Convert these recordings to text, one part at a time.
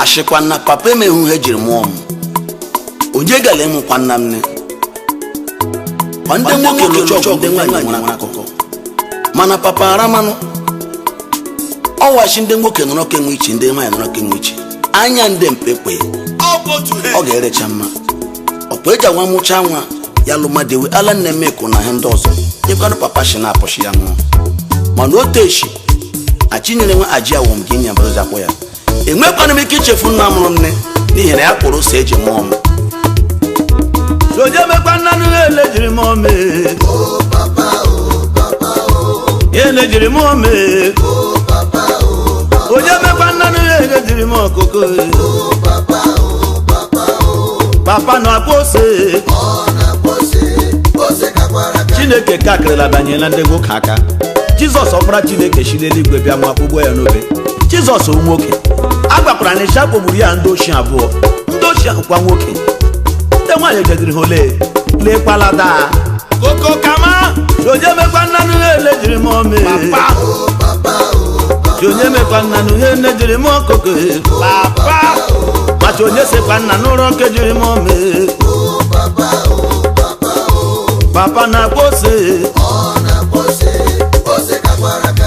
ashikwana papa emehu hejiri muom onye gale mu kwanna mne pande nwoke locho de nwanyị nwara akụkọ mana papa aramanu ọwachi ndị nwoke nọrọ kenwe ichi ndị nwanyị nọrọ kenwe ichi anya ndị mpepe ọ ga-erecha mma ọkwa eji anwa mụcha nwa ya lụmadewe ala nne meko na ihe ndị ọzọ nyekwanụ papa shi na-apụshi ya nwụọ mana o teshi achinyere nwa aji awom gị nya mbụrụ zakwa ya enwekwanụ m ike ichefu nna mụrụ nne n'ihi na ya kpụrụ ose eji mụọ m soje mekwa nna nụ ele jiri mụọ me ele jiri mụọ me onye mekwa nna nụ ele jiri mụọ koko papa na akpose Chineke kakịrịla banyela ndị nwoke aka Jizọs ọfara Chineke si n'eluigwe bịa nwa akpụgbo ya n'obe Jizọs nwoke agbakwara na ịsha kpogburu ya ndị ochie abụọ ndị ochie kwa nwoke ndị nwaanyị jediri ha ole lekpalada Koko kama onye mekwa nna nụ ele jiri m ome onye mekwa nna nụ ele jiri m koko papa macha onye sekwa nna n'ụlọ nke jiri m ome papa na pose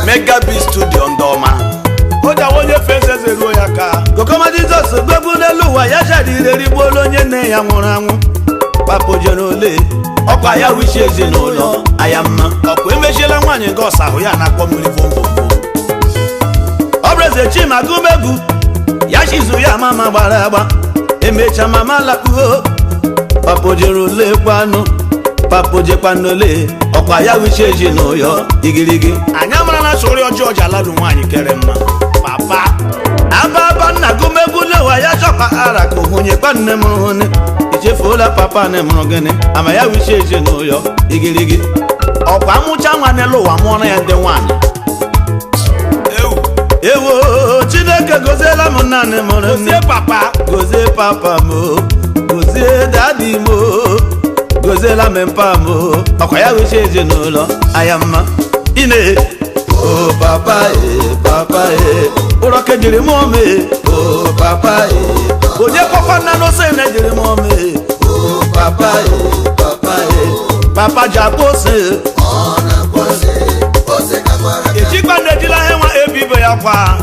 Mega B Studio ndọma oja wonye fezeze ruo ya ka Kokoma Jizọs gbegbu n'elu ụwa ya jadire rigbuola onye nne ya nwụrụ anwụ papa jere ole ọkwa ya wichi ezinụlọ aya mma ọkwa emechiela nwaanyị nke ọsa ahụ ya na-akpọ mmiri vomvomvo ọ bụrụze Chima gụmegwu ya chizu ya mama gbara agba emecha mama lakpuo papa jere ole kwanụ papa jekwanụ ole ọkwa ya wichi ezinụlọ igirigi anya mara na sori ọjọọ ji aladu nwaanyị kere mma papa ababa nna gụmegwu lewa ya chọkwa ara ka ohụnyekwa nne m hụne ichefuola papa nne mụrụ gịnị ama ya wichi ezinụlọ igirigi ọkwa mụcha nwa n'elu ụwa mụọrọ ya ndị nwaanyị ewo Chineke goziela m nna mụrụ gozie papa gozie papa m gozie dadi m goziela m mpa m ọkwa ya wichi ezinụlọ aya mma ine oh papa papa ụrọ kejiri m ome oh papa onye kọkwa nna n'ose na-ejiri m ome oh papa papa ji akpa ose ejikwa na-ejila ihe nwa ebibe ya kwa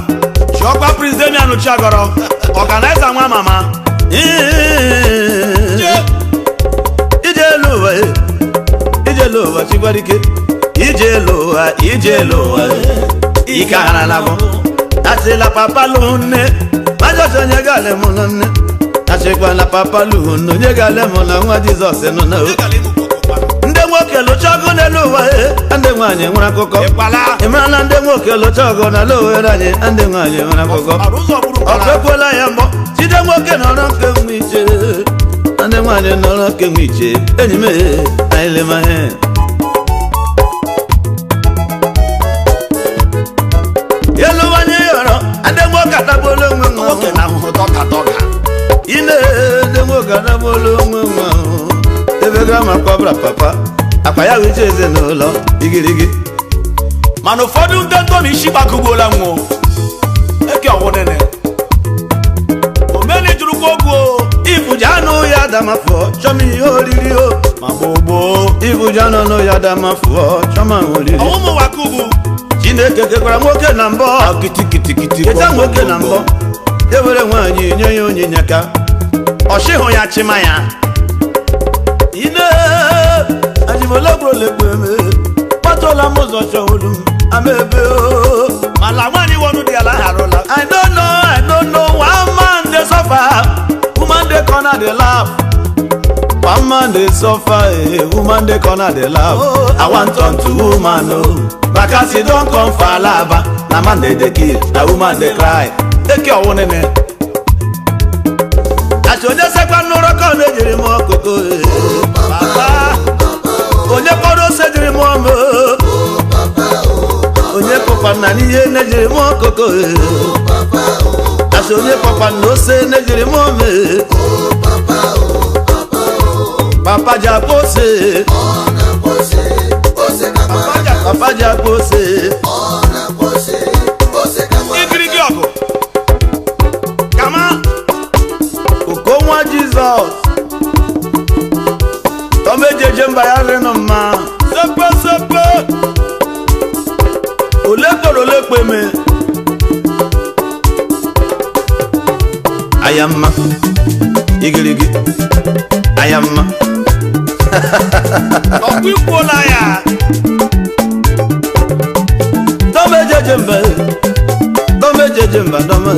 chiọkwa President Chiagọrọ ọganaiza nwa mama ije ụwa chigwarike ije ụwa ike hara na bụ asịla papa lụ nne majọsi onye ga-ale mụ na nne achịkwala papa lụ nne onye ga-ale mụ na nwa Jizọs nọ na ndị nwoke lụcha ọgụ n'elu ụwa ndị nwaanyị nwere akụkọ ịmara na ndị nwoke lụcha ọgụ n'ala Owerri anyị ndị nwaanyị nwere akụkọ ọ ekwela ya mbọ jide nwoke nọrọ nke nwe iche ndị nwaanyị nọrọ nke nwe iche enyi m anyị lemahe yeluwanye yọrọ ndị nwoke adagbola onwe nwoke na ahụhụ dọka ine ndị nwoke adagbola onwe nwa ahụ ebe ga ma kọbra papa akpa ya wiche ezinụlọ igirigi mana ụfọdụ ndị ntomi isi gbakugbuola nwụ eke ọwụnene omeni jụrụkwa okwu ifuji anụ ya damafọ chọma ihe oriri o ma gbogbo ifuji anụ ya damafọ chọma oriri ọmụmụwakubu Chineke kekwara nwoke na mbọ keta nwoke na mbọ ewere nwaanyị nye ya onyinye ka ọchịhụ ya chima ya ine ajimologbolekpeme kpatola m ụzọ chọwulu m amebe mala nwaanyị wọnụ dị ala harụla I don't know one man dey suffer woman dey corner dey laugh one man dey suffer woman dey corner dey laugh I want turn to woman Bakasi don come for Alaba na man dey kill na woman dey cry eke ọwụnene achi onye sekwa n'ụrọ ka ọ na-ejiri m ọkụkọ papa onye kpọrọ ose jiri m ọmụ onye kpọkwa nna n'ihe na-ejiri m ọkụkọ achi onye kpọkwa na ose na-ejiri m ọmụ papa ji akpa ose papa ji akpa ose igirigi ọgụ kama kweme ayamma igirigi ayamma ọkwikwuola ya domejejemba doma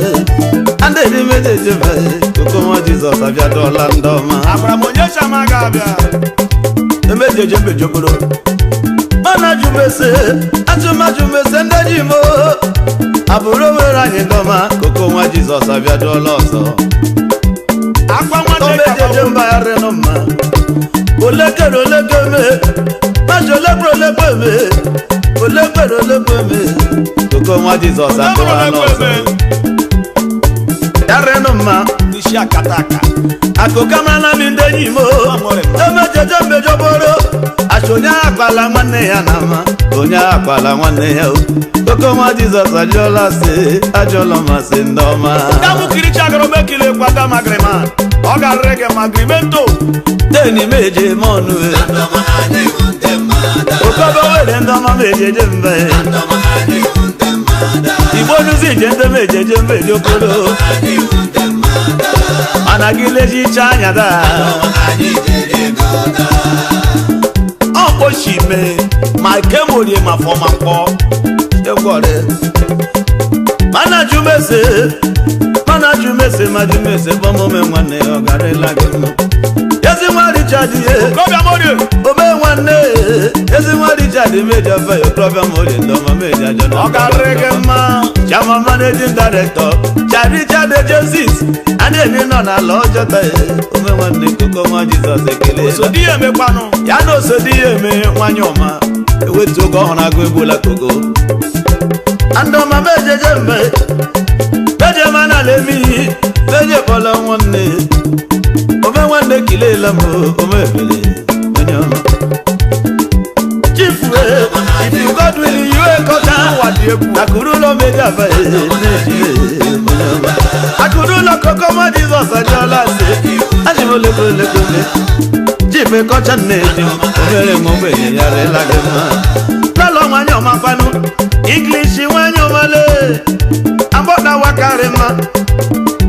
andedi mejejemba Koko Jesus abịadọla ndọma agbara m onye chama ga-abịa emejejembe jokoro mana jumese ajụmajumese ndị ji mo abụrụ were anyị ndọma Koko Jesus abịadọla ọzọ akwa nwanne domejejemba ya renụ mma olekere olekeme majolebrolekeme olekere olekeme Koko Jesus abịadọla ọzọ ya renụ mma n'isi akataka akụkamana mi ndị enyi mo emejejembe joboro onye akwala nwanne ya na ama onye akwala nwanne ya Koko Jesus ajụọla sị ajụọla masị ndị ọma damukiricha agoromekile kwada magrima ọ garịrị gị magrimento deni meje mọnụ okobo were ndị ọma mejeje mbe igbo nuzi ije ndị mejeje mbe jokoro mana gị lejicha anya daa ọkpọchime ma kemorie ma fọma kpọ egwore mana jumese bọmome nwanne ọ garịla gị mma ezi nwa Richard ye kọbịa morie ome nwanne ezi nwa Richard meji afa ya okorobịa morie ndọma meji ajọ na ọ garịrị gị mma Chama managing director Richard Agencies adịghị nọ n'ala ọjọta ome nwanne Koko Jesus ekele osodi ya emekwanụ ya na osodi ya eme nwanyị ọma ewetu oge ọhụrụ agụ egbuola Koko andọma mejeje mbe meje mana lemi meje kpọla nwanne ome nwanne kilela m ome ebele onye ọma Chief Godwin iwe kọta wadị egwu akụrụlọ meje aba akụrụlọ Koko Jesus ajọla sị ajimolekolekole Chief kọcha nneji omere m ogbenye ya rela gị mma lọlọ nwanyị ọma kwanụ English nwanyị ọmale agbọda wakarị mma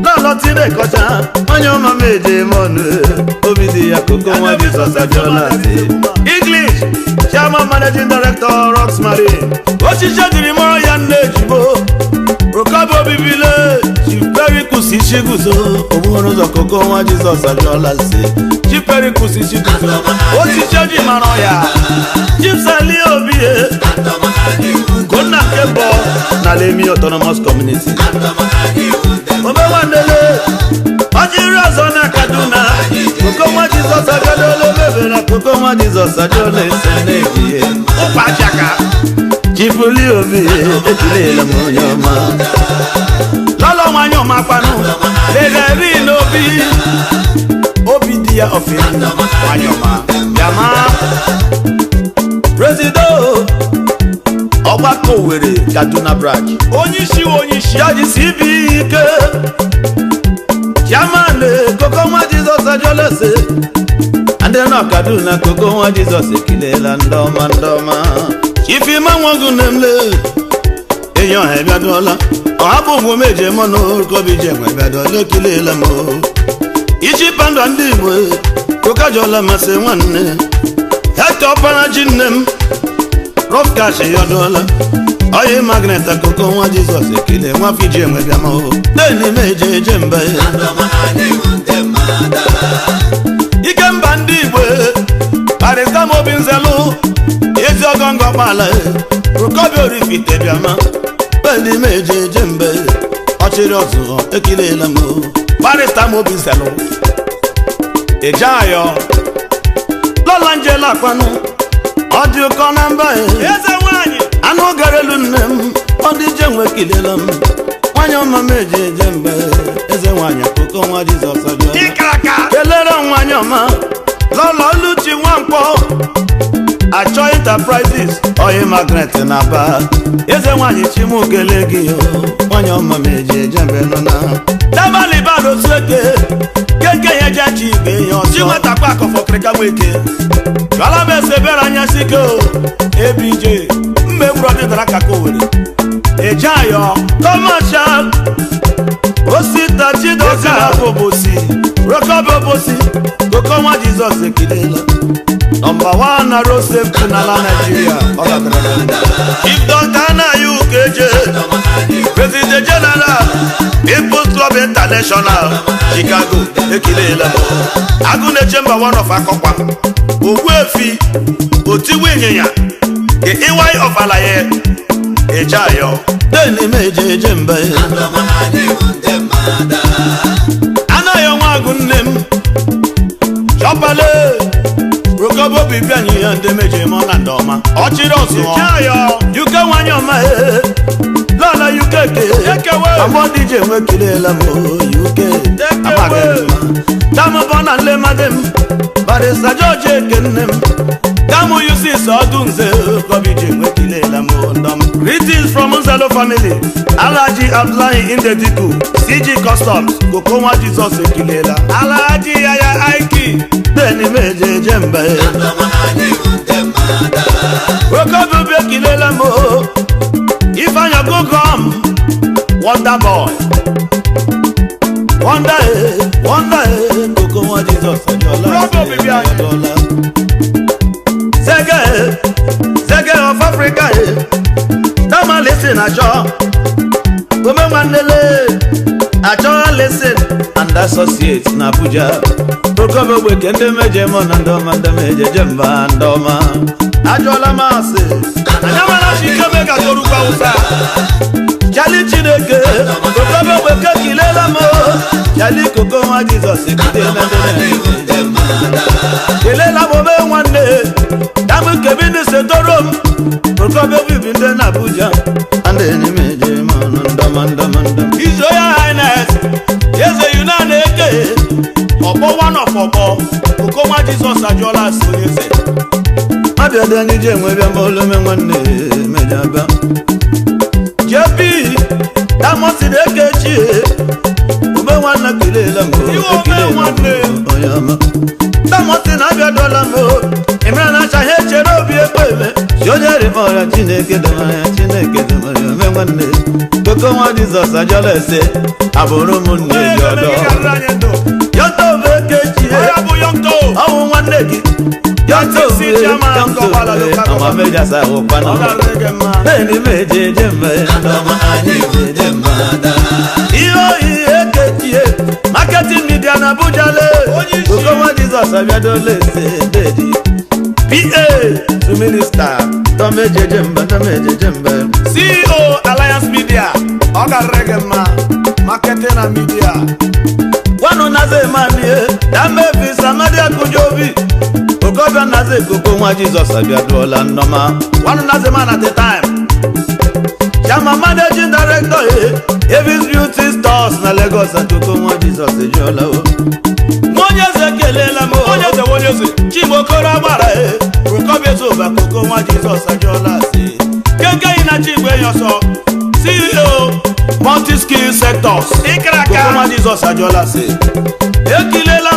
lọlọ tire kọcha nwanyị ọma meje mọnụ obi dị ya Koko Jesus ajọla sị English Chairman Managing Director Roxmary ochiche dịrị mọrọ ya nne ejigbo Rokobo bibile Chiperi kusi chiguzo obuhoro ụzọ Koko Jesus ajọla sị Chiperi kusi chiguzo ochiche dị mara ya Chipsali obie Gonna Kebo na Lemi Autonomous Community obe nwandele ojiri ọzọ na Kaduna Koko Jesus ajọla bebe na Koko Jesus ajọla ese na-ejiye ụkwa chaka Chipuli obi ekilela m onye ọma lọlọ nwanyị ọma kwanụ legari n'obi obi dị ya ofere nwanyị ọma bịama Presido ọgbakọ Owerri Kaduna branch onye isi ya ji CB ike Chairman Koko Jesus ajọla ese ndị nọ Kaduna Koko Jesus ekilela ndị ọma Ifima nwogu nemle eyo he biadola ọhapụ bụ meje mọnụ kobi je nwe biadola ekilela m iji pandụ ndị Igbo Koko ajọla masị nwanne heto ọpara ji nne m rough cash yọdọla oyi magnet Koko Jesus ekele nwa fiji enwe bịa ma deni meje eje mba ike mba ndị Igbo karịta m obi nzelu ezi ọgọngọ kpala Rokobi orifite bịama deni meje eje mbe ọchịrị ọzọ ekilela m barịsta m obi nselụ eje ayọ lọla njela akwanụ ọ dị ụkọ na mba eze nwanyị anụ garelu nne m ọ dị je nwe kilela m nwanyị ọma meje eje mbe eze nwanyị Koko Jesus ajọla ịkaraka kelere nwanyị ọma lọla Oluchi Nwankpọ Achọ Enterprises oyi magnet na Aba eze nwanyị chimukele gị nwanyị ọma meje eje mbe nọ na dabali bado sueke keke ya jachi ibe ya ọzọ chinwetakwa akọfọkịrịka nweke jọla m esebere anya sike ebije mmegburu ọdịdara kaka Owerri eje Ejayo commercial Osita Chidoka Bobosi Roka Bobosi Koko nwa Jesus ekilela Number 1 na road safety na Nigeria If Dr. na UKJ President General People's Club International Chicago ekilela Agune Chamber 1 of Akokwa Ogwefi Otiwinyenya The EY of Alaye Ejayo Deni meje jemba Anayo wagunem Chopale Rokobo bibianyi ande meje monandoma Ochirosu Ejayo Yuka wanyoma Lala yukeke Amo DJ mwekilela mo yuke Amagenema Damo bona lemadem Baresa George kenem Damo yusi sodunze Kobije mwekilela mo ndom Greetings from Unzalo family Alaji Abdullahi Indediku CG Customs Koko nwa Jesus ekilela Alaji Yaya Aiki Deni meje jemba Rokobo bekilela mo Ifanya go come Wonder boy Wonder Koko nwa Jesus ajola Zege of Africa Dama listen ajo Gome mandele Ajo listen And associates na Abuja Rokobo wekende meje monandoma Meje jemba ndoma Ajola mase Anyamana shike mega toruka usa Jali Chineke Rokobo weke kilela mo Jali Koko nwa Jesus ekilela Kilela bobe mwande Damu kebini setorom Rokobo bibinde na Abuja Ande ni meje monandoma His Royal Highness Yeze yunaneke Obo one of Obo Koko nwa Jesus ajola sonyese Abia ni je mwebia mbolo mwane mejaba Jepi Damo sideke chie Ube wana kilela mbo Oyama Damo sinabia dola mbo Imrana chaheche robi ekweme Shonyeri mora chineke domaya mwane Koko nwa Jesus ajola ese Aboro munne yodo Yoto veke chie Awu mwane ki Yoto veke Ama meja sa upano Beni meje jembe Iyo iye kechie Marketing media na Bujale Koko nwa Jesus abiadole se dedi PA to minister Tomeje jembe CEO Alliance Media Oga regema Marketing na media Wano naze manie Dame visa madia kujobi Ogoba naze Koko nwa Jesus abiadola noma Wano naze man at the time Chama managing director Evis Beauty Stores na Lagos and Koko nwa Jesus ejola Monyeze kelela mo Monyeze Chimokoro agbara Rokobe soba Koko nwa Jesus ajola si Keke ina chigwe yoso CEO Multi-skill sectors Koko nwa Jesus ajola si Ekilela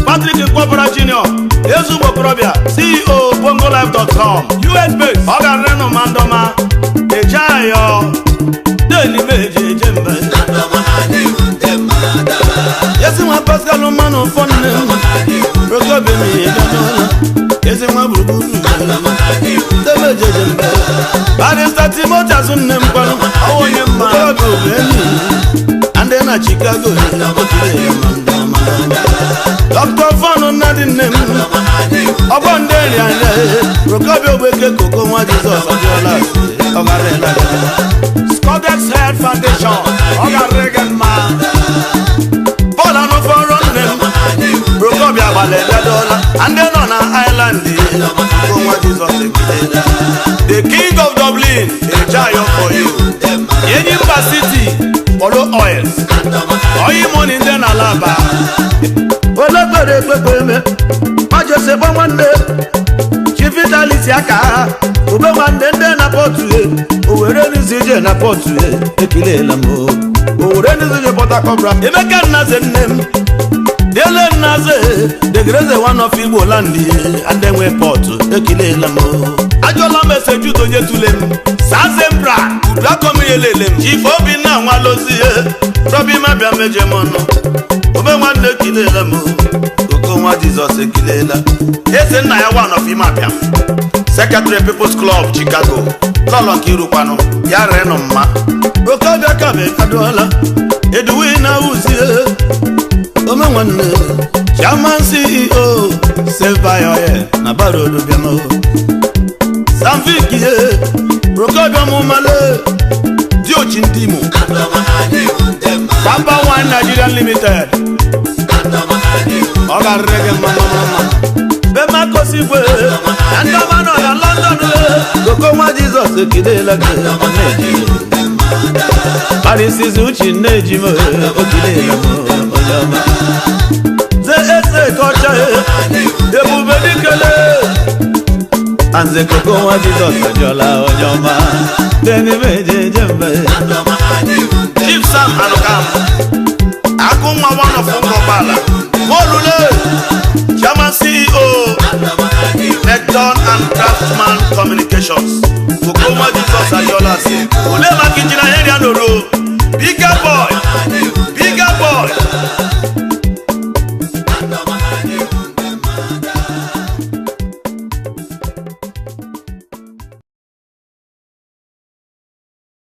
Patrick Kwabra Jr. Ezumo Krobia CEO BongoLife.com US base Oga Reno Mandoma Ejayo Deni meje jembe Yesi mwa Pascal Omano Fonne Rokobe mi ejola Yesi mwa Buruburu Demeje jembe Barista Timothy Asunne Mkwano Awonye mma Rokobe mi Ande na Chicago Dr. Fano Nadi Nem Obondeli anye Rokobe obeke Koko nwa Jesus ajola Ogarela Scodex Health Foundation Ogaregen man Bola no for run them Rokobe abale dola And then on an island Koko nwa Jesus ekilela The king of Dublin Ejayo for you Yenimba City Polo Oils Oyi money then alaba Olokore kweme Majose bo mwande Chivitality aka Ube mwande nde na potu Owere nizije na potu Ekilela mo Owere nizije pota kobra Emeka naze nnem Dele naze Degreze one of Igbo landi And then we potu Ekilela mo Ajola message donye tulem Sazembra Udakomiyelele Chief Obinna Nwalozie Robima bịa meje mọnụ Obe nwanne kilela m Koko nwa Jesus ekilela Eze nna ya one of him abịa Secretary People's Club Chicago Lolo Kirukwanụ ya renu mma Okabịa kabe kadola Edwina Uzie Ome nwanne Chairman CEO Save by Oil na Barodo bịama Sanfiki Okabịa mumale Diochi Ndimo Papa One Nigerian Limited Oga Rege Mama Bema Kosigwe Andama no na London Koko nwa Jesus ekilela Paris is uchi neji mo okilela mo oyama Ze ese kocha Ebube dikele Anze Koko nwa Jesus ajola oyama Deni meje jembe Chief Sam Anukam Akunwa one of Ungobala Molule Chairman CEO Necton and Craftsman Communications Koko nwa Jesus ajola si Olema kinjina area noro Bigger boy